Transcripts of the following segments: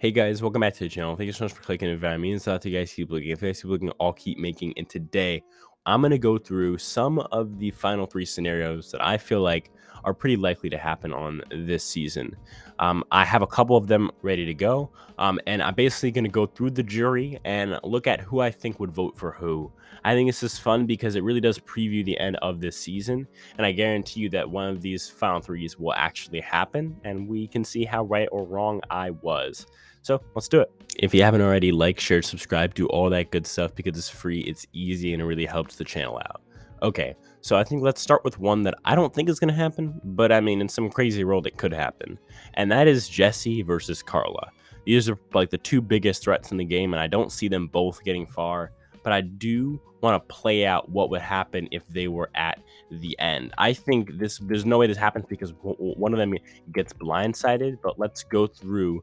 Hey guys, welcome back to the channel. Thank you so much for clicking and inviting me inside. You guys keep looking. If you guys keep looking, I'll keep making. And today, I'm gonna go through some of the final three scenarios that I feel like are pretty likely to happen on this season. I have a couple of them ready to go, and I'm basically gonna go through the jury and look at who I think would vote for who. I think this is fun because it really does preview the end of this season, and I guarantee you that one of these final threes will actually happen, and we can see how right or wrong I was. So let's do it. If you haven't already, like, share, subscribe, do all that good stuff because it's free, it's easy, and it really helps the channel out. Okay, so I think let's start with one that I don't think is going to happen, but I mean, in some crazy world, it could happen. And that is Jesse versus Carla. These are like the two biggest threats in the game, and I don't see them both getting far, but I do want to play out what would happen if they were at the end. I think there's no way this happens because one of them gets blindsided, but let's go through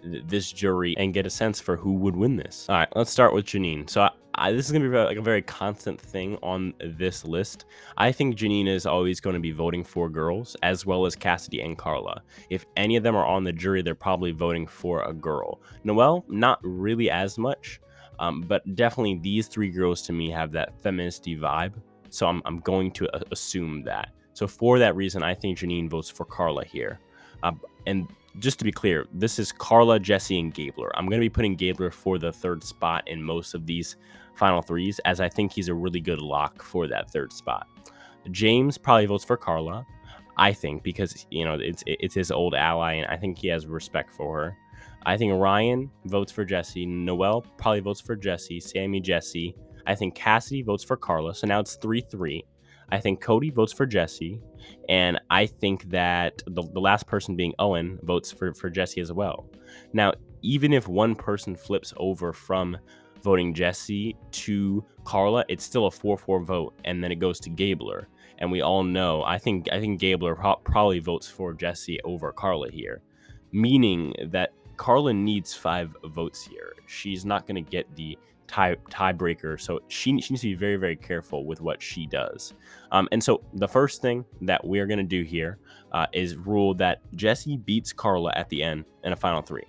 this jury and get a sense for who would win this. All right, let's start with Janine. So this is gonna be like a very constant thing on this list. I think Janine is always going to be voting for girls, as well as Cassidy and Carla. If any of them are on the jury, they're probably voting for a girl. Noelle, not really as much, but definitely these three girls to me have that feministy vibe. So I'm going to assume that. So for that reason, I think Janine votes for Carla here. And just to be clear, this is Carla, Jesse, and Gabler. I'm going to be putting Gabler for the third spot in most of these final threes, as I think he's a really good lock for that third spot. James probably votes for Carla, I think, because it's his old ally, and I think he has respect for her. I think Ryan votes for Jesse. Noelle probably votes for Jesse. Sammy, Jesse. I think Cassidy votes for Carla. So now it's 3-3. I think Cody votes for Jesse. And I think that the last person being Owen votes for Jesse as well. Now, even if one person flips over from voting Jesse to Carla, it's still a 4-4 vote, and then it goes to Gabler. And we all know, I think Gabler probably votes for Jesse over Carla here, meaning that Carla needs 5 votes here. She's not going to get the tiebreaker, so she needs to be very, very careful with what she does. And so the first thing that we're going to do here is rule that Jesse beats Carla at the end in a final 3.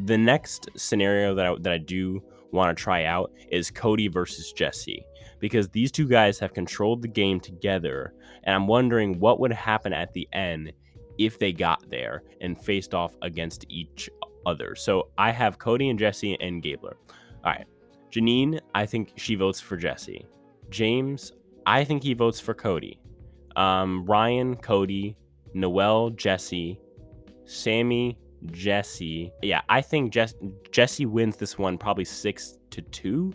The next scenario that I do want to try out is Cody versus Jesse, because these two guys have controlled the game together, and I'm wondering what would happen at the end if they got there and faced off against each other. So I have Cody and Jesse and Gabler. All right. Janine, I think she votes for Jesse. James, I think he votes for Cody. Ryan, Cody. Noelle, Jesse. Sammy, Jesse. Yeah, I think Jesse wins this one probably 6-2.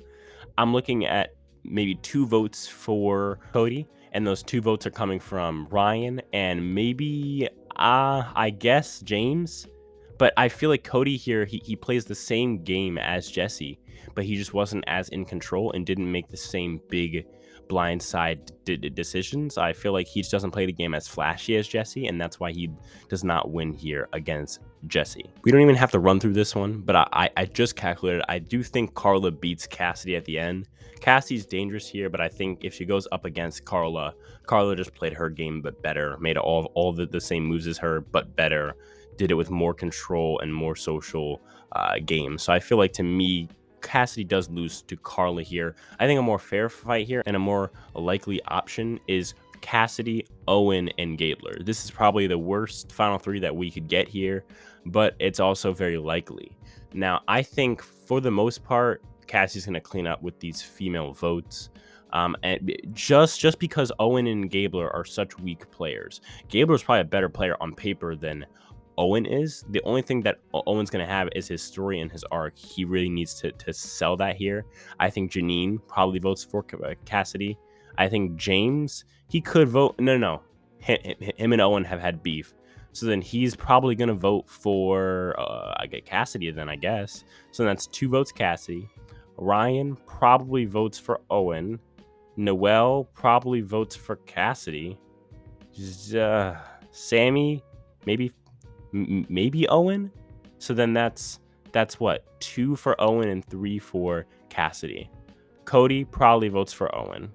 I'm looking at maybe 2 votes for Cody, and those 2 votes are coming from Ryan and maybe I guess James. But I feel like Cody here, he plays the same game as Jesse, but he just wasn't as in control and didn't make the same big blindside decisions. I feel like he just doesn't play the game as flashy as Jesse, and that's why he does not win here against Jesse. We don't even have to run through this one, but I just calculated. I do think Carla beats Cassidy at the end. Cassidy's dangerous here, but I think if she goes up against Carla, Carla just played her game but better, made all the same moves as her but better, did it with more control and more social games. So I feel like, to me, Cassidy does lose to Carla here. I think a more fair fight here and a more likely option is Cassidy, Owen, and Gabler. This is probably the worst final 3 that we could get here, but it's also very likely. Now, I think for the most part, Cassidy's going to clean up with these female votes. And just because Owen and Gabler are such weak players. Gabler's probably a better player on paper than Owen is. The only thing that Owen's going to have is his story and his arc. He really needs to sell that here. I think Janine probably votes for Cassidy. I think James, he could vote. No. Him and Owen have had beef. So then he's probably going to vote for Cassidy then, I guess. So that's 2 votes Cassidy. Ryan probably votes for Owen. Noelle probably votes for Cassidy. Sammy, maybe Owen. So then that's what, 2 for Owen and 3 for Cassidy. Cody probably votes for Owen.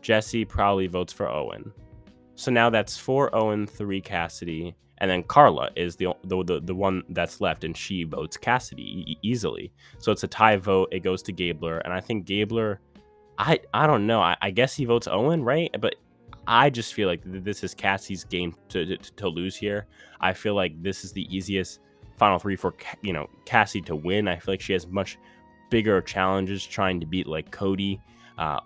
Jesse probably votes for Owen. So now that's 4 Owen, 3 Cassidy, and then Carla is the one that's left, and she votes Cassidy easily. So it's a tie vote. It goes to Gabler, and I think Gabler, I don't know. I guess he votes Owen, right? But I just feel like this is Cassie's game to lose here. I feel like this is the easiest final three for Cassie to win. I feel like she has much bigger challenges trying to beat like Cody,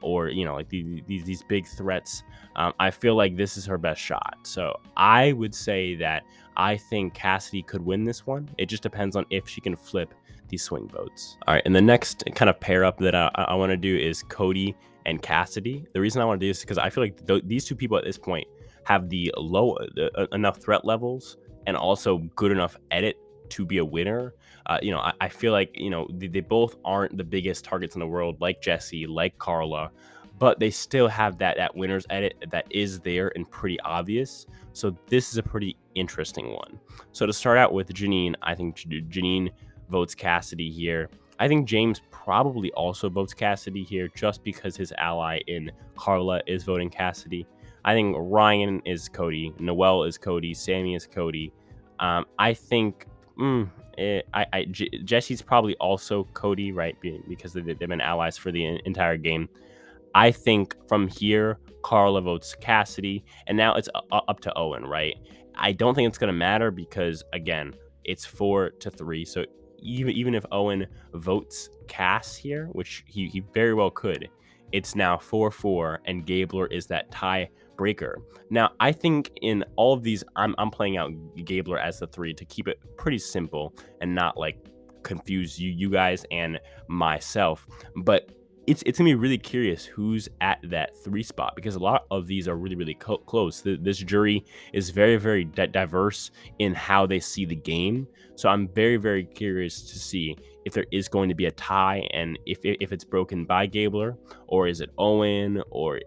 or like these big threats. I feel like this is her best shot. So I would say that I think Cassidy could win this one. It just depends on if she can flip these swing votes. All right, and the next kind of pair up that I want to do is Cody and Cassidy. The reason I want to do this is because I feel like these two people at this point have the enough threat levels and also good enough edit to be a winner. I feel like they both aren't the biggest targets in the world, like Jesse, like Carla, but they still have that winner's edit that is there and pretty obvious. So this is a pretty interesting one. So to start out with Janine, I think Janine votes Cassidy here. I think James probably also votes Cassidy here just because his ally in Carla is voting Cassidy. I think Ryan is Cody, Noelle is Cody, Sammy is Cody. I think Jesse's probably also Cody, right? Because they've been allies for the entire game. I think from here, Carla votes Cassidy, and now it's up to Owen, right? I don't think it's going to matter because, again, it's 4-3. So even if Owen votes Cass here, which he very well could, it's now 4-4, and Gabler is that tie breaker. Now, I think in all of these, I'm playing out Gabler as the 3 to keep it pretty simple and not like confuse you guys and myself. But it's gonna be really curious who's at that 3 spot because a lot of these are really close. This jury is very diverse in how they see the game, so I'm very curious to see if there is going to be a tie and if it's broken by Gabler or is it Owen or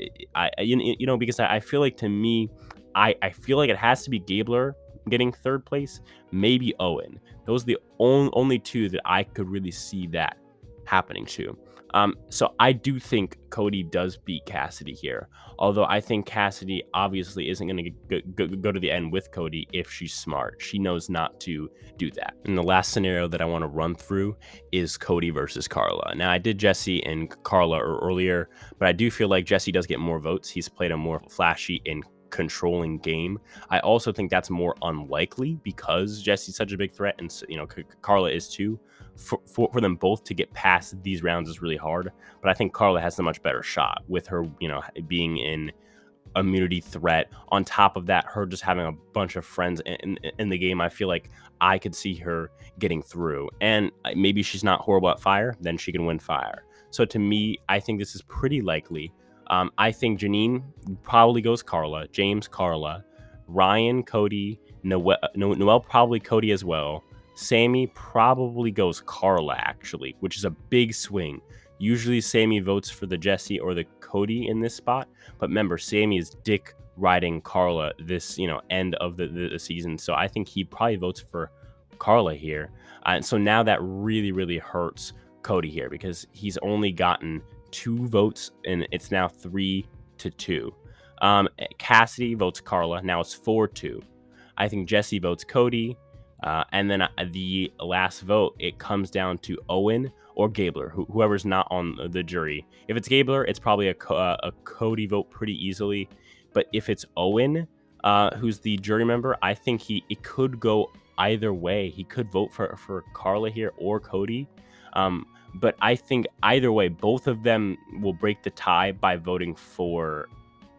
because I feel like to me I feel like it has to be Gabler getting 3rd place, maybe Owen. Those are the only 2 that I could really see that happening to. So I do think Cody does beat Cassidy here, although I think Cassidy obviously isn't going to go to the end with Cody if she's smart. She knows not to do that. And the last scenario that I want to run through is Cody versus Carla. Now, I did Jesse and Carla earlier, but I do feel like Jesse does get more votes. He's played a more flashy and controlling game. I also think that's more unlikely because Jesse's such a big threat and Carla is too. For them both to get past these rounds is really hard, but I think Carla has a much better shot with her being in immunity threat. On top of that, her just having a bunch of friends in the game, I feel like I could see her getting through. And maybe she's not horrible at fire, then she can win fire. So to me, I think this is pretty likely. I think Janine probably goes Carla, James Carla, Ryan Cody, Noelle probably Cody as well. Sammy probably goes Carla, actually, which is a big swing. Usually Sammy votes for the Jesse or the Cody in this spot, but remember, Sammy is dick riding Carla this end of the season, so I think he probably votes for Carla here. And so now that really hurts Cody here because he's only gotten 2 votes and it's now 3-2. Cassidy votes Carla. Now it's 4-2. I think Jesse votes Cody. And then the last vote, it comes down to Owen or Gabler, whoever's not on the jury. If it's Gabler, it's probably a Cody vote pretty easily. But if it's Owen, who's the jury member, I think it could go either way. He could vote for Carla here or Cody. But I think either way, both of them will break the tie by voting for.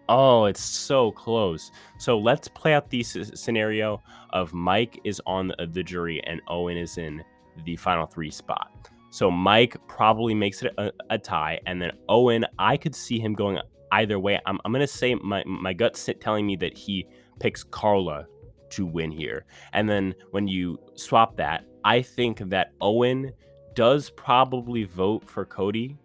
Oh, it's so close. So let's play out the scenario of Mike is on the jury and Owen is in the final 3 spot. So Mike probably makes it a tie, and then Owen, I could see him going either way. I'm gonna say my gut's telling me that he picks Carla to win here, and then when you swap that, I think that Owen does probably vote for Cody,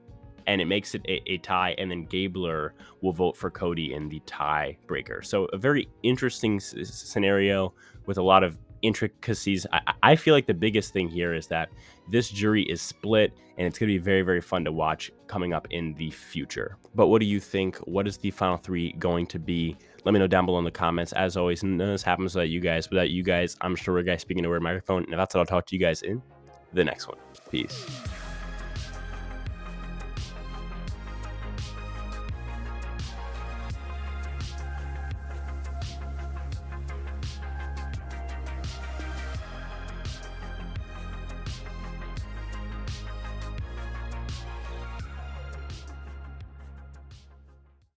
and it makes it a tie, and then Gabler will vote for Cody in the tiebreaker. So a very interesting scenario with a lot of intricacies. I feel like the biggest thing here is that this jury is split, and it's going to be very fun to watch coming up in the future. But what do you think? What is the final 3 going to be? Let me know down below in the comments. As always, none of this happens without you guys. Without you guys, I'm sure we're guys speaking to a microphone. And that's what I'll talk to you guys in the next one. Peace.